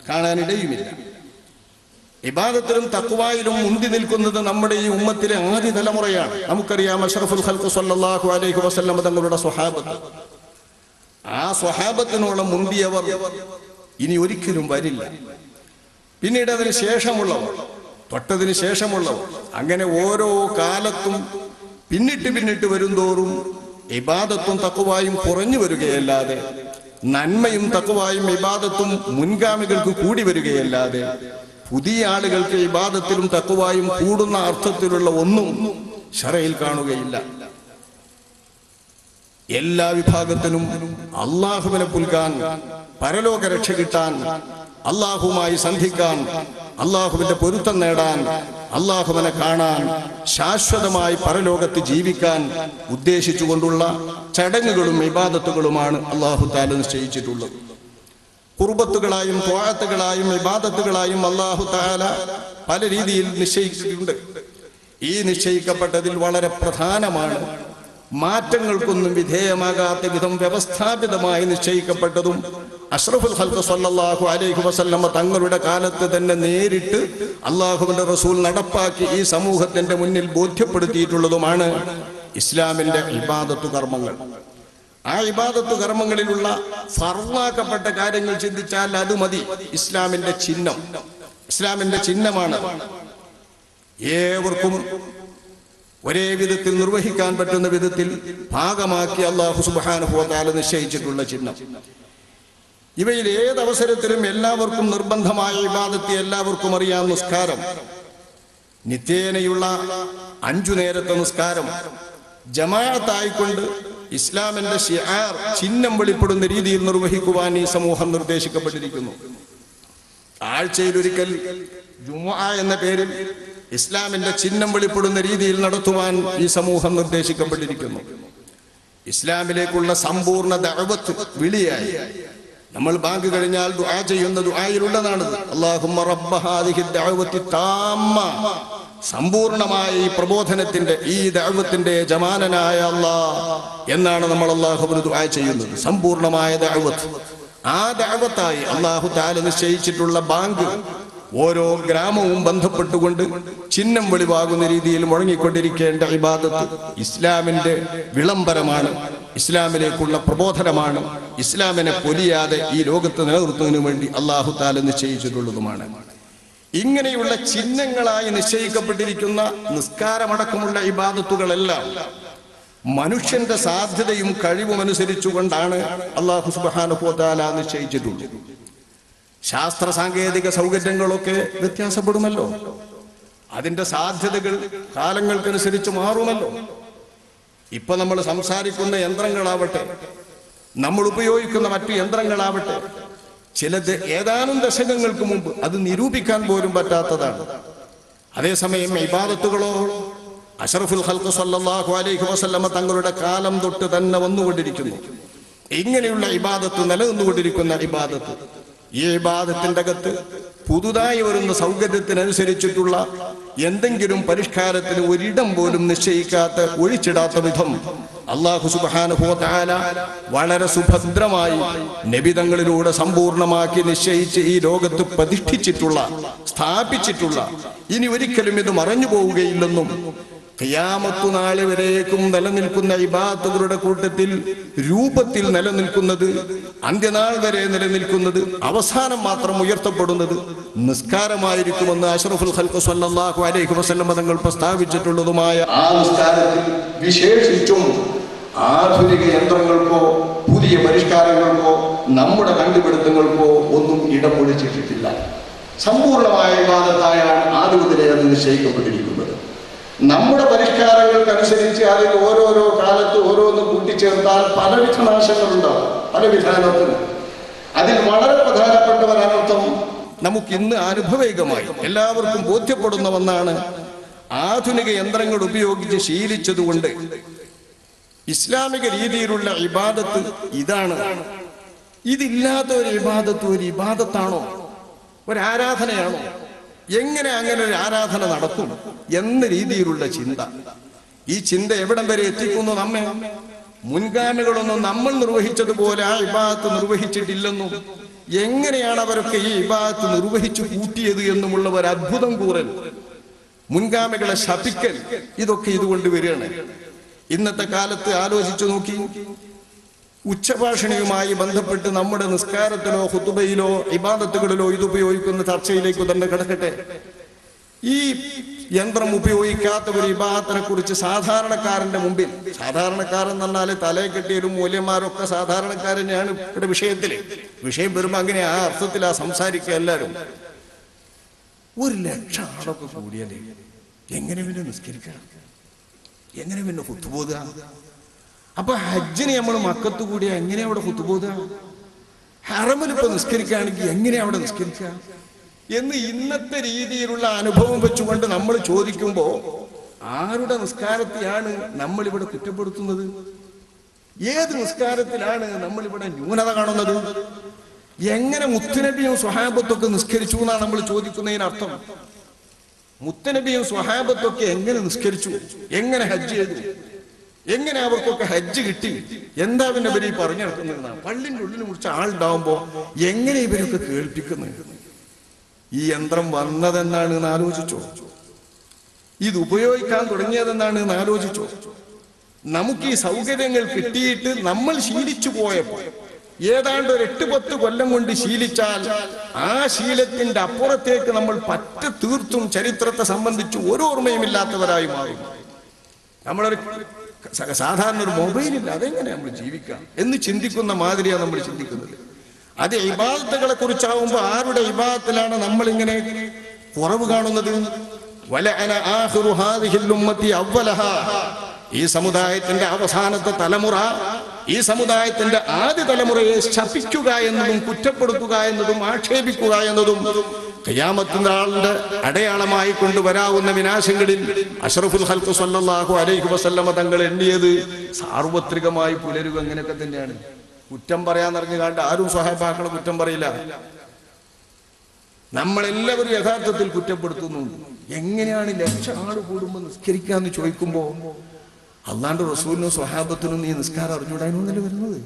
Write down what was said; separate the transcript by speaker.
Speaker 1: കാണാനിടയുമില്ല. ഇബാദത്തിലും തഖ്വായിലും മുന്തി നിൽക്കുന്നത് നമ്മുടെ ഈ ഉമ്മത്തിലെ ആദ്യ തലമുറയാണ്. നമുക്കറിയാം അഷ്റഫുൽ ഖൽഖ് സ്വല്ലല്ലാഹു അലൈഹി വസല്ലം തങ്ങളുടെ സ്വഹാബത്ത്. ആ സ്വഹാബത്തിനോളം മുന്തിയവർ ഇനി ഒരിക്കലും വരില്ല. പിന്നീട് അതിന് ശേഷമുള്ളവർ, തൊട്ടതിന് ശേഷമുള്ളവർ, അങ്ങനെ ഓരോ കാലത്തും പിന്നിട്ട് വരുംതോറും ഇബാദത്തും തഖ്വായും കുറഞ്ഞു വരികയല്ലാതെ, നന്മയും തഖ്വായും ഇബാദത്തും മുൻഗാമികൾക്ക് കൂടി വരികയല്ലാതെ, പുതിയ ആളുകൾക്ക് ഇബാദത്തിലും തഖ്വായും കൂടുന്ന അർത്ഥത്തിലുള്ള ഒന്നും ശറയിൽ കാണുകയില്ല. എല്ലാ വിഭാഗത്തിനും അള്ളാഹുവിനെ പുൽകാൻ, പരലോക രക്ഷ കിട്ടാൻ, അള്ളാഹുമായി സന്ധിക്കാൻ, അള്ളാഹുവിന്റെ പൊരുത്തം നേടാൻ, അള്ളാഹുവിനെ കാണാൻ, ശാശ്വതമായി പരലോകത്ത് ജീവിക്കാൻ ഉദ്ദേശിച്ചുകൊണ്ടുള്ള ചടങ്ങുകളും ഇബാദത്തുകളുമാണ് അള്ളാഹു തആല നിശ്ചയിച്ചിട്ടുള്ളത്. ഖുർബത്തുകളായും ത്വാഅത്തുകളായും ഇബാദത്തുകളായും അള്ളാഹു തആല പല രീതിയിൽ നിശ്ചയിച്ചിട്ടുണ്ട്. ഈ നിശ്ചയിക്കപ്പെട്ടതിൽ വളരെ പ്രധാനമാണ് മാറ്റങ്ങൾക്കൊന്നും വിധേയമാകാത്ത വിധം വ്യവസ്ഥാപിതമായി നിശ്ചയിക്കപ്പെട്ടതും അഷ്റഫുൽ ഖൽഖ് സ്വല്ലല്ലാഹു അലൈഹി വസല്ലം തങ്ങളുടെ കാലത്ത് തന്നെ നേരിട്ട് അള്ളാഹുവിന്റെ റസൂൽ നടപ്പാക്കി ഈ സമൂഹത്തിന്റെ മുന്നിൽ ബോധ്യപ്പെടുത്തിയിട്ടുള്ളതുമാണ് ഇസ്ലാമിന്റെ ഇബാദത്തു കർമ്മങ്ങൾ. ആ ഇബാദത്തു കർമ്മങ്ങളിലുള്ള ഫർളാക്കപ്പെട്ട കാര്യങ്ങൾ ചിന്തിച്ചാൽ അത് മതി. ഇസ്ലാമിന്റെ ചിഹ്നം, ഇസ്ലാമിന്റെ ചിഹ്നമാണ്. ഏവർക്കും ഒരേ വിധത്തിൽ നിർവഹിക്കാൻ പറ്റുന്ന വിധത്തിൽ ഭാഗമാക്കി അല്ലാഹു സുബ്ഹാനഹു വ തആല നിശ്ചയിച്ചിട്ടുള്ള ചിഹ്നം. ഇവയിൽ ഏതവസരത്തിലും എല്ലാവർക്കും നിർബന്ധമായ ഇബാദത്ത് എല്ലാവർക്കും അറിയാം. നിസ്കാരം, നിത്യേനയുള്ള 5 നേരത്തെ നിസ്കാരം ജമാഅത്തായിക്കൊണ്ട് ഇസ്ലാമിന്റെ ശിആർ, ചിഹ്നം വെളിപ്പെടുന്ന രീതിയിൽ നിർവഹിക്കുവാൻ ഈ സമൂഹം നിർദ്ദേശിക്കപ്പെട്ടിരിക്കുന്നു. ആഴ്ചയിലൊരിക്കൽ ജുമുഅ എന്ന പേരിൽ ഇസ്ലാമിന്റെ ചിഹ്നം വെളിപ്പെടുന്ന രീതിയിൽ നടത്തുവാൻ ഈ സമൂഹം നിർദ്ദേശിക്കപ്പെട്ടിരിക്കുന്നു. ഇസ്ലാമിലേക്കുള്ള സമ്പൂർണ്ണ ദഅവത്ത് വിളിയായി നമ്മൾ ബാങ്ക് കഴിഞ്ഞാൽ ദുആ ചെയ്യുന്ന ദുആയിലുള്ളതാണ് അല്ലാഹുമ്മ റബ്ബ ഹാദിഹി ദഅവത്തി താമ്മ. സമ്പൂർണമായ ഈ പ്രബോധനത്തിന്റെ, ഈ ദഅവത്തിന്റെ യജമാനനായ അല്ലാഹ് എന്നാണ് നമ്മൾ അല്ലാഹുവിന് ദുആ ചെയ്യുന്നത്. സമ്പൂർണമായ ദഅവത്ത്. ആ ദഅവത്തായി അല്ലാഹു തആല നിശ്ചയിച്ചിട്ടുള്ള ബാങ്ക് ഓരോ ഗ്രാമവും ബന്ധപ്പെട്ടുകൊണ്ട് ചിഹ്നം വെളിവാകുന്ന രീതിയിൽ മുഴങ്ങിക്കൊണ്ടിരിക്കേണ്ട ഇബാദത്ത് ഇസ്ലാമിന്റെ വിളംബരമാണ്, ഇസ്ലാമിലേക്കുള്ള പ്രബോധനമാണ്, ഇസ്ലാമിനെ പൊലിയാതെ ഈ ലോകത്ത് നിലനിർത്തുന്നതിനു വേണ്ടി അല്ലാഹു തആല നിശ്ചയിച്ചിട്ടുള്ളതുമാണ്. ഇങ്ങനെയുള്ള ചിഹ്നങ്ങളായി നിശ്ചയിക്കപ്പെട്ടിരിക്കുന്ന നിസ്കാരമടക്കമുള്ള ഇബാദത്തുകളെല്ലാം മനുഷ്യന്റെ സാധ്യതയും കഴിവും അനുസരിച്ചുകൊണ്ടാണ് അല്ലാഹു സുബ്ഹാനഹു വ തആല നിശ്ചയിച്ചിട്ടുള്ളത്. ശാസ്ത്ര സാങ്കേതിക സൗകര്യങ്ങളൊക്കെ വ്യത്യാസപ്പെടുമല്ലോ. അതിന്റെ സാധ്യതകൾ കാലങ്ങൾക്കനുസരിച്ച് മാറുമല്ലോ. ഇപ്പൊ നമ്മൾ സംസാരിക്കുന്ന യന്ത്രങ്ങളാവട്ടെ, നമ്മൾ ഉപയോഗിക്കുന്ന മറ്റു യന്ത്രങ്ങളാവട്ടെ, ചിലത് ഏതാനും ദശകങ്ങൾക്ക് മുമ്പ് അത് നിരൂപിക്കാൻ പോലും പറ്റാത്തതാണ്. അതേസമയം ഇബാദത്തുകളോ അഷ്റഫുൽ ഖൽഖ് സ്വല്ലല്ലാഹു അലൈഹി വസല്ലം തങ്ങളുടെ കാലം തൊട്ട് തന്നെ വന്നുകൊണ്ടിരിക്കുന്നു. ഇങ്ങനെയുള്ള ഇബാദത്ത്, നിലനിന്നുകൊണ്ടിരിക്കുന്ന ഇബാദത്ത്, ഈ ഇബാദത്തിന്റെ അകത്ത് പുതുതായി വരുന്ന സൗകര്യത്തിനനുസരിച്ചിട്ടുള്ള എന്തെങ്കിലും പരിഷ്കാരത്തിന് ഒരിടം പോലും നിശ്ചയിക്കാത്ത, ഒഴിച്ചിടാത്ത വിധം അല്ലാഹു സുബ്ഹാനഹു വ തആല വളരെ സുഭദ്രമായി നബിതങ്ങളിലൂടെ സമ്പൂർണമാക്കി നിശ്ചയിച്ച് ഈ ലോകത്ത് പ്രതിഷ്ഠിച്ചിട്ടുള്ള, സ്ഥാപിച്ചിട്ടുള്ള, ഇനി ഒരിക്കലും ഇത് മറഞ്ഞു പോവുകയില്ലെന്നും ഖിയാമത്ത് നാൾ വരേക്കും നിലനിൽക്കുന്ന ഇബാദത്തുകളുടെ കൂട്ടത്തിൽ രൂപത്തിൽ നിലനിൽക്കുന്നത്, അന്ത്യനാൾ വരെ നിലനിൽക്കുന്നത്, അവസാനം മാത്രം ഉയർത്തപ്പെടുന്നത് നിസ്കാരമായിരിക്കുമെന്ന് അഷ്റഫുൽ ഖൽഖ് സ്വല്ലല്ലാഹു അലൈഹി വസല്ലം തങ്ങൾ പ്രസ്താവിച്ചിട്ടുള്ളതുമായ ആ നിസ്കാരത്തിൽ വിശേഷിച്ചും ആധുനിക യന്ത്രങ്ങൾക്കോ പുതിയ പരിഷ്കാരങ്ങൾക്കോ നമ്മുടെ കണ്ടുപിടുത്തങ്ങൾക്കോ ഒന്നും ഇടം പൊളിച്ചിട്ടില്ല. സമ്പൂർണമായ ഇബാദത്തായാണ് ആദ്യം മുതലേ അത് നിശ്ചയിക്കപ്പെട്ടിരിക്കുന്നത്. നമ്മുടെ പരിഷ്കാരങ്ങൾക്കനുസരിച്ച് അതിൽ ഓരോരോ കാലത്ത് ഓരോന്ന് കൂട്ടിച്ചേർത്താൽ പലവിധ നാശങ്ങളുണ്ടാവും, പല വിധാനത്തിന്. അതിൽ വളരെ പ്രധാനപ്പെട്ട ഒരനർത്ഥം നമുക്ക് ഇന്ന് അനുഭവൈകമായി എല്ലാവർക്കും ബോധ്യപ്പെടുന്ന ഒന്നാണ്. ആധുനിക യന്ത്രങ്ങൾ ഉപയോഗിച്ച് ശീലിച്ചതുകൊണ്ട് ഇസ്ലാമിക രീതിയിലുള്ള ഇബാദത്ത് ഇതാണ്. ഇതില്ലാത്ത ഒരു ഇബാദത്ത് ഒരു ഇബാദത്താണോ, ഒരാരാധനയാണോ? എങ്ങനെ അങ്ങനെ ഒരു ആരാധന നടക്കും എന്ന രീതിയിലുള്ള ചിന്ത, ഈ ചിന്ത എവിടം വരെ എത്തിക്കുന്നു നമ്മെ? മുൻഗാമികളൊന്നും നമ്മൾ നിർവഹിച്ചതുപോലെ ആ ഇബാദത്ത് നിർവഹിച്ചിട്ടില്ലെന്നും എങ്ങനെയാണ് അവരൊക്കെ ഈ ഇബാദത്ത് നിർവഹിച്ചു കൂട്ടിയത് എന്നുമുള്ള ഒരു അത്ഭുതം കൂറൽ, മുൻഗാമികളെ ശപിക്കൽ, ഇതൊക്കെ ഇതുകൊണ്ട് വരികയാണ്. ഇന്നത്തെ കാലത്ത് ആലോചിച്ചു നോക്കി, ഉച്ചഭാഷണിയുമായി ബന്ധപ്പെട്ട് നമ്മുടെ നിസ്കാരത്തിലോ ഖുതുബയിലോ ഇബാദത്തുകളിലോ ഇതുപയോഗിക്കുന്ന ചർച്ചയിലേക്ക് തന്നെ കിടക്കട്ടെ. ഈ യന്ത്രം ഉപയോഗിക്കാത്ത ഒരു ഇബാദത്തിനെ കുറിച്ച് സാധാരണക്കാരന്റെ മുമ്പിൽ, സാധാരണക്കാരൻ എന്ന് പറഞ്ഞാൽ തലയെ കെട്ടിയൊരു മൂല്യന്മാരൊക്കെ സാധാരണക്കാരൻ തന്നെയാണ് ഇവിടെ വിഷയം വരുമ്പോ അങ്ങനെ ആ അർത്ഥത്തിലാ സംസാരിക്കുക എല്ലാവരും. 1,00,000 ആളൊക്കെ കൂടിയല്ലേ എങ്ങനെ പിന്നെ നിസ്കരിക്കണം, എങ്ങനെ പിന്നെ ഖുതുബോദുക? അപ്പൊ ഹജ്ജിന് നമ്മൾ മക്കത്ത് കൂടിയ എങ്ങനെ അവിടെ ഖുതുബോദുക? ഹറമിലിപ്പോ നിസ്കരിക്കുകയാണെങ്കിൽ എങ്ങനെ അവിടെ നിസ്കരിക്കുക എന്ന് ഇന്നത്തെ രീതിയിലുള്ള അനുഭവം വെച്ചുകൊണ്ട് നമ്മൾ ചോദിക്കുമ്പോ ആരുടെ നിസ്കാരത്തെയാണ് നമ്മൾ ഇവിടെ കുറ്റപ്പെടുത്തുന്നത്? ഏത് നിസ്കാരത്തിലാണ് നമ്മൾ ഇവിടെ ന്യൂനത കാണുന്നത്? എങ്ങനെ മുത്തുനബിയും സ്വഹാബത്തൊക്കെ നിസ്കരിച്ചു എന്നാണ് നമ്മൾ ചോദിക്കുന്നതിനർത്ഥം. മുത്തുനബിയും സ്വഹാബത്തൊക്കെ എങ്ങനെ നിസ്കരിച്ചു, എങ്ങനെ ഹജ്ജ് ചെയ്തു, എങ്ങനെ അവർക്കൊക്കെ ഹജ്ജ് കിട്ടി, എന്താ പിന്നെ ഇവർ ഈ പറഞ്ഞു നടക്കുന്നതെന്നാണ്. പള്ളിൻ്റെ ഉള്ളിൽ മുറിച്ച ആളുണ്ടാവുമ്പോ എങ്ങനെ ഇവരൊക്കെ കേൾപ്പിക്കുന്നത്? ഈ യന്ത്രം വന്നതെന്നാണ് ആലോചിച്ചോ? ഇത് ഉപയോഗിക്കാൻ തുടങ്ങിയതെന്നാണ് ആലോചിച്ചോ? നമുക്ക് ഈ സൗകര്യങ്ങൾ കിട്ടിയിട്ട് നമ്മൾ ശീലിച്ചു പോയപ്പോ, ഏതാണ്ട് ഒരു 8-10 കൊല്ലം കൊണ്ട് ശീലിച്ചാൽ ആ ശീലത്തിന്റെ അപ്പുറത്തേക്ക് നമ്മൾ തീർത്തും ചരിത്രത്തെ സംബന്ധിച്ച് ഓരോർമ്മയുമില്ലാത്തവരായി മാറും. നമ്മളൊരു സാധാരണ ഒരു മൊബൈലില്ല, അതെങ്ങനെ നമ്മൾ ജീവിക്കാം എന്ന് ചിന്തിക്കുന്ന മാതിരിയാണ് നമ്മൾ ചിന്തിക്കുന്നത്. അത് ഇബാദത്തുകളെ കുറിച്ചാവുമ്പോ ആരുടെ ഇബാദത്തിലാണ് നമ്മൾ ഇങ്ങനെ കുറവ് കാണുന്നത്? വലഅന ആഖിറു ഹാദിഹിൽ ഉമ്മത്തി അവ്വലഹാ, ഈ സമുദായത്തിന്റെ അവസാനത്തെ തലമുറ ഈ സമുദായത്തിന്റെ ആദ്യ തലമുറയെ ശപിക്കുക എന്നതും കുറ്റപ്പെടുത്തുക എന്നതും ആക്ഷേപിക്കുക എന്നതും ഖിയാമത്തിന്റെ നാളിന്റെ അടയാളമായി കൊണ്ടുവരാവുന്ന വിനാശങ്ങളിൽ അഷ്റഫുൽ ഖൽഖ് സ്വല്ലല്ലാഹു അലൈഹി വസല്ലമ തങ്ങൾ എണ്ണിയത് സാർവത്രികമായി പുലരുക അങ്ങനെയൊക്കെ തന്നെയാണ്. കുറ്റം പറയാന്നിറങ്ങി കണ്ട് ആരും സ്വഹാബാക്കളെ കുറ്റം പറയില്ല. നമ്മളെല്ലാവരും യഥാർത്ഥത്തിൽ കുറ്റപ്പെടുത്തുന്നു. എങ്ങനെയാണ് 1,00,000 ആള് കൂടുമ്പോൾ നിസ്കരിക്കാന്ന് ചോദിക്കുമ്പോ അള്ളാന്റെ റസൂലിനും സ്വഹാബത്തിനും ഈ നിസ്കാരം അറിഞ്ഞുകൂടാനൊന്നല്ലേ വരുന്നത്?